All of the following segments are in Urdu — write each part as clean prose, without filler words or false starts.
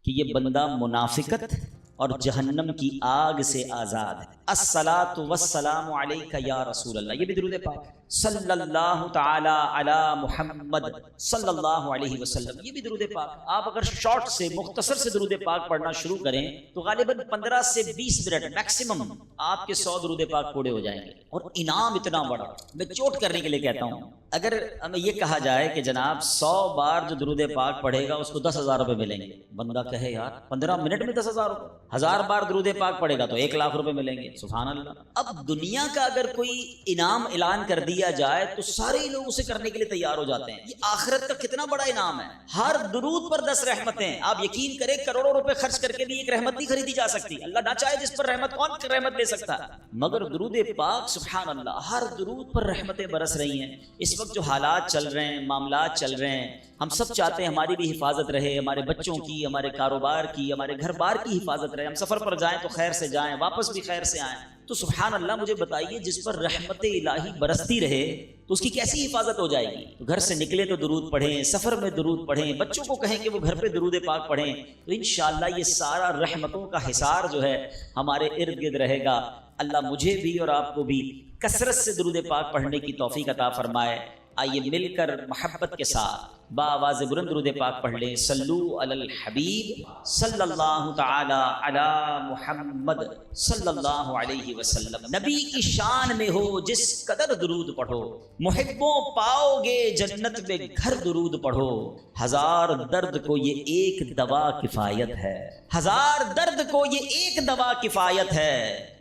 کہ یہ بندہ منافقت اور جہنم کی آگ سے آزاد ہے۔ الصلاۃ والسلام علیک یا رسول اللہ، یہ بھی درود پاک ہے۔ صلی اللہ تعالی علی محمد صلی اللہ علیہ وسلم، یہ بھی درود پاک۔ آپ اگر شارٹ سے مختصر سے درود پاک پڑھنا شروع کریں تو غالباً 15 سے 20 منٹ میکسیمم آپ کے 100 درود پاک پورے ہو جائیں گے، اور انعام اتنا بڑا۔ میں چوٹ کرنے کے لیے کہتا ہوں، اگر ہمیں یہ کہا جائے کہ جناب 100 بار جو درود پاک پڑھے گا اس کو 10,000 روپے ملیں گے، بندہ کہے یار 15 منٹ میں 10,000 روپے، 1000 بار درود پاک پڑھے گا تو 1,00,000 روپے ملیں گے، سبحان اللہ۔ اب دنیا کا اگر کوئی انعام اعلان کر دیا جائے تو سارے لوگ اسے کرنے کے لیے تیار ہو جاتے ہیں۔ یہ آخرت کا کتنا بڑا انعام ہے، ہر درود پر 10 رحمتیں۔ آپ یقین کریں کروڑوں روپے خرچ کر کے بھی ایک رحمت نہیں خریدی جا سکتی، اللہ نہ چاہے جس پر رحمت، کون رحمت لے سکتا ہے؟ مگر درود پاک سبحان اللہ، ہر درود پر رحمتیں برس رہی ہیں۔ اس وقت جو حالات چل رہے ہیں، معاملات چل رہے ہیں، ہم سب چاہتے ہیں ہماری بھی حفاظت رہے، ہمارے بچوں کی، ہمارے کاروبار کی، ہمارے گھر بار کی حفاظت رہے، ہم سفر پر جائیں تو خیر سے جائیں، واپس بھی خیر سے آئیں۔ تو سبحان اللہ، مجھے بتائیے جس پر رحمت الہی برستی رہے تو اس کی کیسی حفاظت ہو جائے گی؟ تو گھر سے نکلے تو درود پڑھیں، سفر میں درود پڑھیں، بچوں کو کہیں کہ وہ گھر پہ درود پاک پڑھیں، تو انشاءاللہ یہ سارا رحمتوں کا حصار جو ہے ہمارے ارد گرد رہے گا۔ اللہ مجھے بھی اور آپ کو بھی کثرت سے درود پاک پڑھنے کی توفیق عطا فرمائے۔ آئیے مل کر محبت کے ساتھ بآواز بلند درود پاک پڑھ لیں۔ صلو علی الحبیب صلی اللہ تعالی علی محمد صلی اللہ علیہ وسلم۔ نبی کی شان میں ہو جس قدر درود پڑھو، محبوں پاؤ گے جنت میں گھر درود پڑھو۔ ہزار درد کو یہ ایک دوا کفایت ہے، ہزار درد کو یہ ایک دوا کفایت ہے،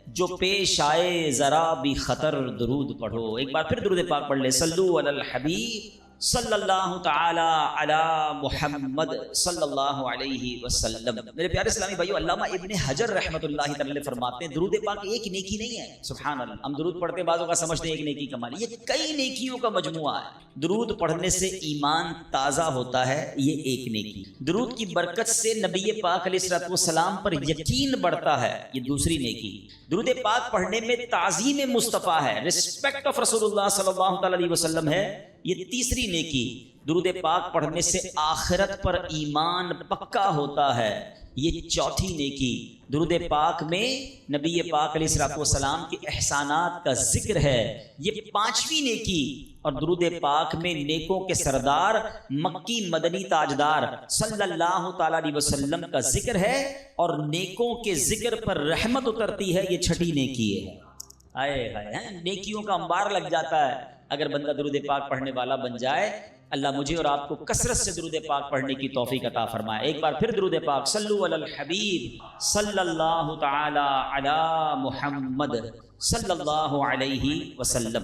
جو پیش آئے ذرا بھی خطر درود پڑھو۔ ایک بار پھر درود پاک پڑھ لیں۔ صلو علی الحبیب صلی اللہ تعالی علی محمد صلی اللہ علیہ وسلم۔ میرے پیارے اسلامی بھائیو، علامہ ابن حجر رحمۃ اللہ تعالی فرماتے ہیں درود پاک ایک نیکی نہیں ہے۔ سبحان اللہ، ہم درود پڑھتے بعضوں کا سمجھتے ہیں ایک نیکی کمال، یہ کئی نیکیوں کا مجموعہ ہے۔ درود پڑھنے سے ایمان تازہ ہوتا ہے، یہ ایک نیکی۔ درود کی برکت سے نبی پاک علیہ الصلوۃ والسلام پر یقین بڑھتا ہے، یہ دوسری نیکی۔ درود پاک پڑھنے میں تعظیم مصطفیٰ ہے، رسپیکٹ آف رسول اللہ صلی اللہ تعالی علیہ وسلم ہے، یہ تیسری نیکی۔ درود پاک پڑھنے سے آخرت پر ایمان پکا ہوتا ہے، یہ چوتھی نیکی۔ درود پاک میں نبی پاک علیہ الصلوۃ والسلام کے احسانات کا ذکر ہے، یہ پانچویں نیکی۔ اور درود پاک میں نیکوں کے سردار مکی مدنی تاجدار صلی اللہ تعالی علیہ وسلم کا ذکر ہے، اور نیکوں کے ذکر پر رحمت اترتی ہے، یہ چھٹی نیکی ہے۔ آئے ہائے، نیکیوں کا انبار لگ جاتا ہے اگر بندہ درود پاک پڑھنے والا بن جائے۔ اللہ مجھے اور آپ کو کثرت سے درود پاک پڑھنے کی توفیق عطا فرمائے۔ ایک بار پھر درود پاک۔ صلو علی الحبیب صلی اللہ تعالی علی محمد صلی اللہ علیہ وسلم۔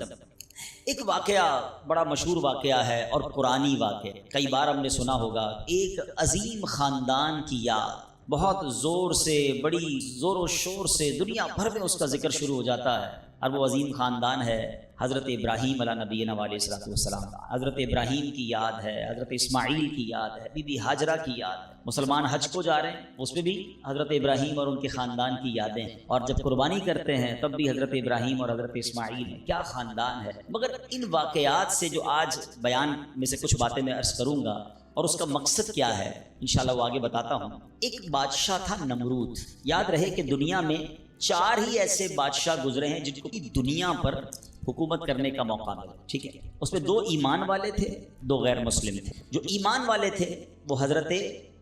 ایک واقعہ بڑا مشہور واقعہ ہے اور قرآنی واقعہ، کئی بار ہم نے سنا ہوگا۔ ایک عظیم خاندان کی یاد، بہت زور سے، بڑی زور و شور سے دنیا بھر میں اس کا ذکر شروع ہو جاتا ہے، اور وہ عظیم خاندان ہے حضرت ابراہیم علیہ نبینا علیہ الصلوۃ والسلام۔ حضرت ابراہیم کی یاد ہے، حضرت اسماعیل کی یاد ہے، بی بی ہاجرہ کی یاد ہے۔ مسلمان حج کو جا رہے ہیں، اس میں بھی حضرت ابراہیم اور ان کے خاندان کی یادیں ہیں، اور جب قربانی کرتے ہیں تب بھی حضرت ابراہیم اور حضرت اسماعیل ہیں۔ کیا خاندان ہے! مگر ان واقعات سے جو آج بیان میں سے کچھ باتیں میں عرض کروں گا، اور اس کا مقصد کیا ہے انشاءاللہ وہ آگے بتاتا ہوں۔ ایک بادشاہ تھا نمرود۔ یاد رہے کہ دنیا میں 4 ہی ایسے بادشاہ گزرے ہیں جن کو دنیا پر حکومت کرنے کا موقع ملا، ٹھیک ہے؟ اس میں 2 ایمان والے تھے، 2 غیر مسلم تھے۔ جو ایمان والے تھے وہ حضرت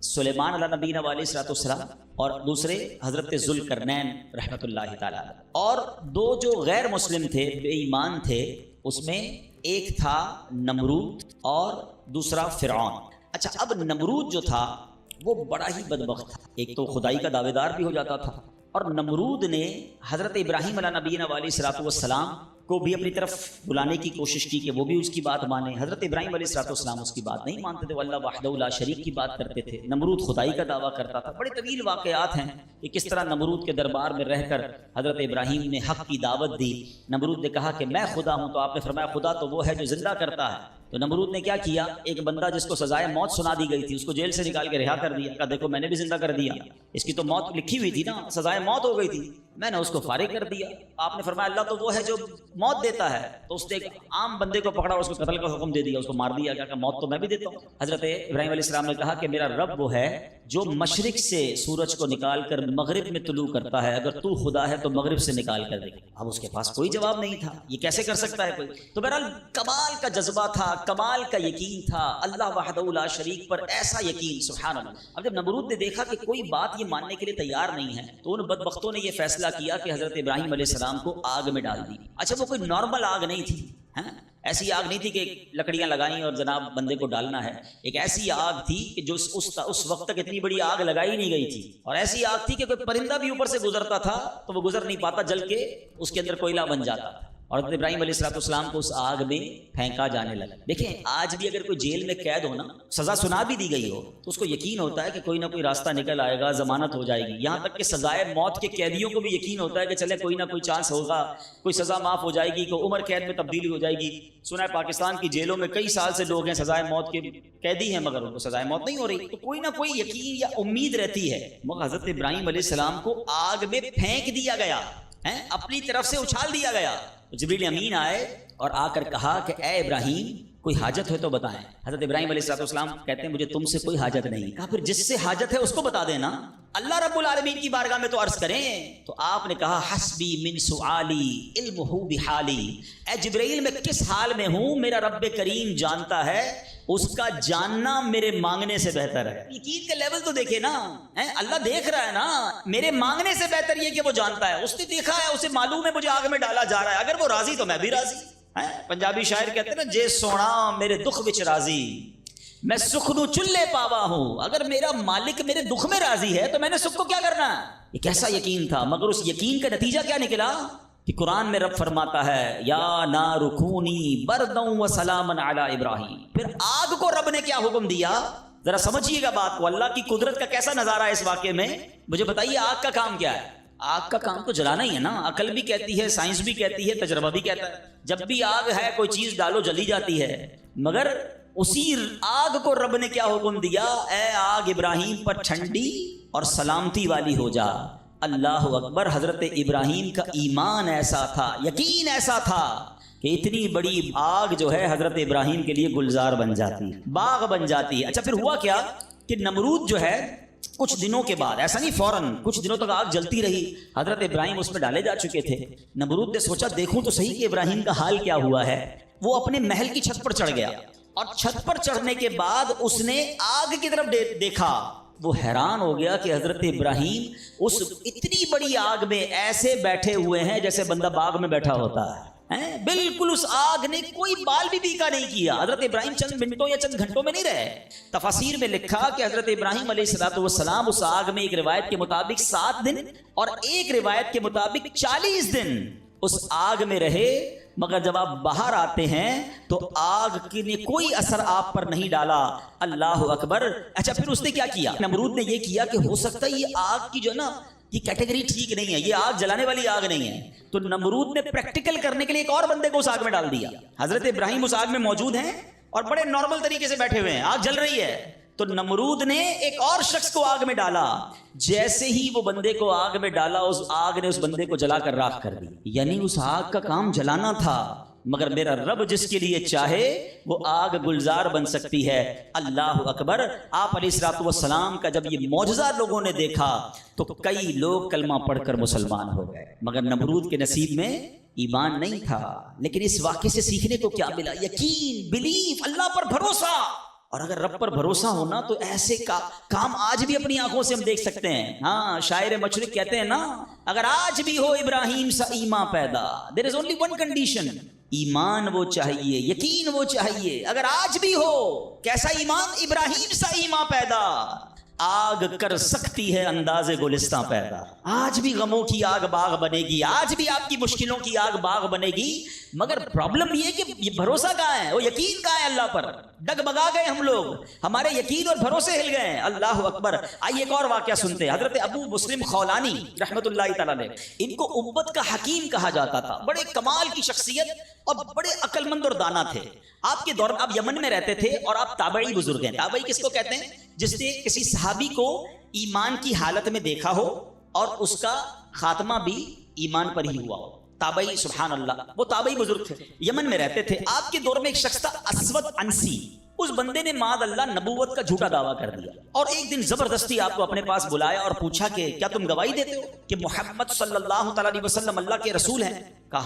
سلیمان علیہ نبینا علیہ الصلوۃ والسلام، اور دوسرے حضرت ذوالقرنین رحمۃ اللہ تعالی علیہ۔ اور 2 جو غیر مسلم تھے، بے ایمان تھے، اس میں ایک تھا نمرود اور دوسرا فرعون۔ اچھا، اب نمرود جو تھا وہ بڑا ہی بدبخت تھا، ایک تو خدائی کا دعوے دار بھی ہو جاتا تھا، اور نمرود نے حضرت ابراہیم علیہ نبینا علیہ الصلوۃ والسلام کو بھی اپنی طرف بلانے کی کوشش کی کہ وہ بھی اس کی بات مانے۔ حضرت ابراہیم علیہ الصلوۃ والسلام اس کی بات نہیں مانتے تھے، وہ اللہ وحدہ لا شریک کی بات کرتے تھے۔ نمرود خدائی کا دعویٰ کرتا تھا۔ بڑے طویل واقعات ہیں کہ کس طرح نمرود کے دربار میں رہ کر حضرت ابراہیم نے حق کی دعوت دی۔ نمرود نے کہا کہ میں خدا ہوں، تو آپ نے فرمایا خدا تو وہ ہے جو زندہ کرتا ہے۔ تو نمرود نے کیا کیا؟ ایک بندہ جس کو سزائے موت سنا دی گئی تھی اس کو جیل سے نکال کے رہا کر دیا، کہا دیکھو میں نے بھی زندہ کر دیا، اس کی تو موت لکھی ہوئی تھی نا، سزائے موت ہو گئی تھی۔ میں نے اس کو فارغ کر دیا. آپ نے فرمایا اللہ تو وہ ہے جو موت دیتا ہے. تو اس نے ایک عام بندے کو پکڑا, اس کو قتل کا حکم دے دیا, اس کو مار دیا. کیا کہ موت تو میں بھی دیتا ہوں. حضرت ابراہیم علیہ السلام نے کہا کہ میرا رب وہ ہے جو مشرق سے سورج کو نکال کر مغرب میں طلوع کرتا ہے, اگر تو خدا ہے تو مغرب سے نکال کر دے. اب اس کے پاس کوئی جواب نہیں تھا, یہ کیسے کر سکتا ہے کوئی. تو بہرحال کمال کا جذبہ تھا, کمال کا یقین تھا اللہ وحدہ لا شریک پر, ایسا یقین سبحان اللہ. اب جب نمرود نے دیکھا کہ کوئی بات یہ ماننے کے لیے تیار نہیں ہے, تو ان بدبختوں نے یہ فیصلہ کیا کہ حضرت ابراہیم علیہ السلام کو آگ میں ڈال دی. اچھا وہ کوئی نارمل آگ نہیں تھی, ایسی آگ نہیں تھی کہ لکڑیاں لگائیں اور جناب بندے کو ڈالنا ہے. ایک ایسی آگ تھی کہ جو اس وقت تک اتنی بڑی آگ لگائی نہیں گئی تھی, اور ایسی آگ تھی کہ کوئی پرندہ بھی اوپر سے گزرتا تھا تو وہ گزر نہیں پاتا, جل کے اس کے اندر کوئلہ بن جاتا تھا. اور حضرت ابراہیم علیہ السلام کو اس آگ میں پھینکا جانے لگا. دیکھیں آج بھی اگر کوئی جیل میں قید ہو نا, سزا سنا بھی دی گئی ہو, تو اس کو یقین ہوتا ہے کہ کوئی نہ کوئی راستہ نکل آئے گا, ضمانت ہو جائے گی. یہاں تک کہ سزائے موت کے قیدیوں کو بھی یقین ہوتا ہے کہ چلے کوئی نہ کوئی چانس ہوگا, کوئی سزا معاف ہو جائے گی, کوئی عمر قید میں تبدیلی ہو جائے گی. سنا ہے پاکستان کی جیلوں میں کئی سال سے لوگ ہیں سزائے موت کے قیدی ہیں, مگر ان کو سزائے موت نہیں ہو رہی. تو کوئی نہ کوئی یقین یا امید رہتی ہے. مگر حضرت ابراہیم علیہ السلام کو آگ میں پھینک دیا گیا, اپنی طرف سے اچھال دیا گیا. جبریل امین آئے اور آ کر کہا کہ اے ابراہیم کوئی حاجت ہے تو بتائیں. حضرت ابراہیم علیہ السلام کہتے ہیں مجھے تم سے کوئی حاجت نہیں. کہا پھر جس سے حاجت ہے اس کو بتا دینا, اللہ رب العالمین کی بارگاہ میں تو عرض کریں. تو آپ نے کہا حسبی من سؤالی علمہ بحالی, اے جبرائیل میں کس حال میں ہوں میرا رب کریم جانتا ہے, اس کا جاننا میرے مانگنے سے بہتر ہے. یقین کا لیول تو دیکھے نا, اللہ دیکھ رہا ہے نا, میرے مانگنے سے بہتر یہ کہ وہ جانتا ہے. اس نے دیکھا ہے, اسے معلوم ہے مجھے آگ میں ڈالا جا رہا ہے, اگر وہ راضی تو میں بھی راضی. پنجابی شاعر کہتے ہیں نا, جے سونا میرے دکھ وچ راضی میں سکھ نو چلے پاوا ہوں. اگر میرا مالک میرے دکھ میں راضی ہے تو میں نے سکھ کو کیا کرنا ہے. یہ کیسا یقین تھا. مگر اس یقین کا نتیجہ کیا نکلا کہ قرآن میں رب فرماتا ہے یا نار کونی برداً و سلاما علی ابراہیم. پھر آگ کو رب نے کیا حکم دیا, ذرا سمجھیے گا بات کو. اللہ کی قدرت کا کیسا نظارہ ہے اس واقعے میں. مجھے بتائیے آگ کا کام کیا ہے. آگ کا کام تو جلانا ہی ہے نا. عقل بھی کہتی ہے, سائنس بھی کہتی ہے, تجربہ بھی کہتا ہے, جب بھی آگ ہے کوئی چیز ڈالو جلی جاتی ہے. مگر اسی آگ کو رب نے کیا حکم دیا, اے آگ ابراہیم پر ٹھنڈی اور سلامتی والی ہو جا. اللہ اکبر. حضرت ابراہیم کا ایمان ایسا تھا, یقین ایسا تھا کہ اتنی بڑی آگ جو ہے حضرت ابراہیم کے لیے گلزار بن جاتی, باغ بن جاتی ہے. اچھا پھر ہوا کیا کہ نمرود جو ہے کچھ دنوں کے بعد, ایسا نہیں فوراً, کچھ دنوں تک آگ جلتی رہی. حضرت ابراہیم اس میں ڈالے جا چکے تھے. نمرود نے سوچا دیکھوں تو صحیح کہ ابراہیم کا حال کیا ہوا ہے. وہ اپنے محل کی چھت پر چڑھ گیا, اور چھت پر چڑھنے کے بعد اس نے آگ کی طرف دیکھا. وہ حیران ہو گیا کہ حضرت ابراہیم اس اتنی بڑی آگ میں ایسے بیٹھے ہوئے ہیں جیسے بندہ باغ میں بیٹھا ہوتا ہے. بالکل اس آگ نے کوئی بال بھی بیکا نہیں کیا. حضرت ابراہیم چند منٹوں یا چند گھنٹوں میں نہیں رہے. تفاسیر میں لکھا کہ حضرت ابراہیم علیہ السلام اس آگ میں ایک روایت کے مطابق 7 دن اور ایک روایت کے مطابق 40 دن اس آگ میں رہے. مگر جب آپ باہر آتے ہیں تو آگ نے کوئی اثر آپ پر نہیں ڈالا. اللہ اکبر. اچھا پھر اس نے کیا کیا, نمرود نے یہ کیا کہ ہو سکتا ہے یہ آگ کی جو نا یہ کیٹیگری ٹھیک نہیں ہے, یہ آگ جلانے والی آگ نہیں ہے. تو نمرود نے پریکٹیکل کرنے کے لیے ایک اور بندے کو اس آگ میں ڈال دیا. حضرت ابراہیم اس آگ میں موجود ہیں اور بڑے نارمل طریقے سے بیٹھے ہوئے ہیں, آگ جل رہی ہے. تو نمرود نے ایک اور شخص کو آگ میں ڈالا. جیسے ہی وہ بندے کو آگ میں ڈالا, اس آگ نے اس بندے کو جلا کر راکھ کر دی. یعنی اس آگ کا کام جلانا تھا, مگر میرا رب جس کے لیے چاہے وہ آگ گلزار بن سکتی ہے. اللہ اکبر. آپ علیہ الصلوۃ والسلام کا جب یہ معجزہ لوگوں نے دیکھا تو کئی لوگ کلمہ پڑھ کر مسلمان ہو گئے. مگر نمرود کے نصیب میں ایمان نہیں تھا. لیکن اس واقعے سے سیکھنے کو کیا ملا؟ یقین, بلیف, اللہ پر بھروسہ. اور اگر رب پر بھروسہ ہونا تو ایسے کام آج بھی اپنی آنکھوں سے ہم دیکھ سکتے ہیں. ہاں شاعر مشرق کہتے ہیں نا, اگر آج بھی ہو ابراہیم سا ایمان پیدا, there is only one condition, ایمان وہ چاہیے, یقین وہ چاہیے. اگر آج بھی ہو کیسا ایمان, ابراہیم سا ایمان پیدا. آگ کر سکتی ہے انداز گلستان پیدا. آج بھی غموں کی آگ باغ بنے گی, آج بھی آپ کی مشکلوں کی آگ باغ بنے گی. مگر پرابلم یہ کہ یہ بھروسہ کہاں ہے, وہ یقین کہاں ہے اللہ پر. ڈگمگا گئے ہم لوگ, ہمارے یقین اور بھروسے ہل گئے. اللہ اکبر. آئیے ایک اور واقعہ سنتے ہیں. حضرت ابو مسلم خولانی رحمت اللہ تعالی علیہ, ان کو امت کا حکیم کہا جاتا تھا. بڑے کمال کی شخصیت اور بڑے عقل مند اور دانا تھے. آپ کے دور آپ یمن میں رہتے تھے اور آپ تابعی بزرگ ہیں. تابعی کس کو کہتے ہیں؟ جس نے کسی صحابی کو ایمان کی حالت میں دیکھا ہو اور اس کا خاتمہ بھی ایمان پر ہی ہوا ہو. تابعی، سبحان اللہ، وہ تابعی بزرگ تھے، یمن میں رہتے تھے. آپ کے دور میں ایک شخص تھا اسود انسی. اس بندے نے معاذ اللہ نبوت کا جھوٹا دعویٰ کر دیا، اور ایک دن زبردستی آپ کو اپنے پاس بلایا اور پوچھا کہ کیا تم گواہی دیتے ہو کہ محمد صلی اللہ تعالی علیہ وسلم اللہ کے رسول ہیں؟ کہا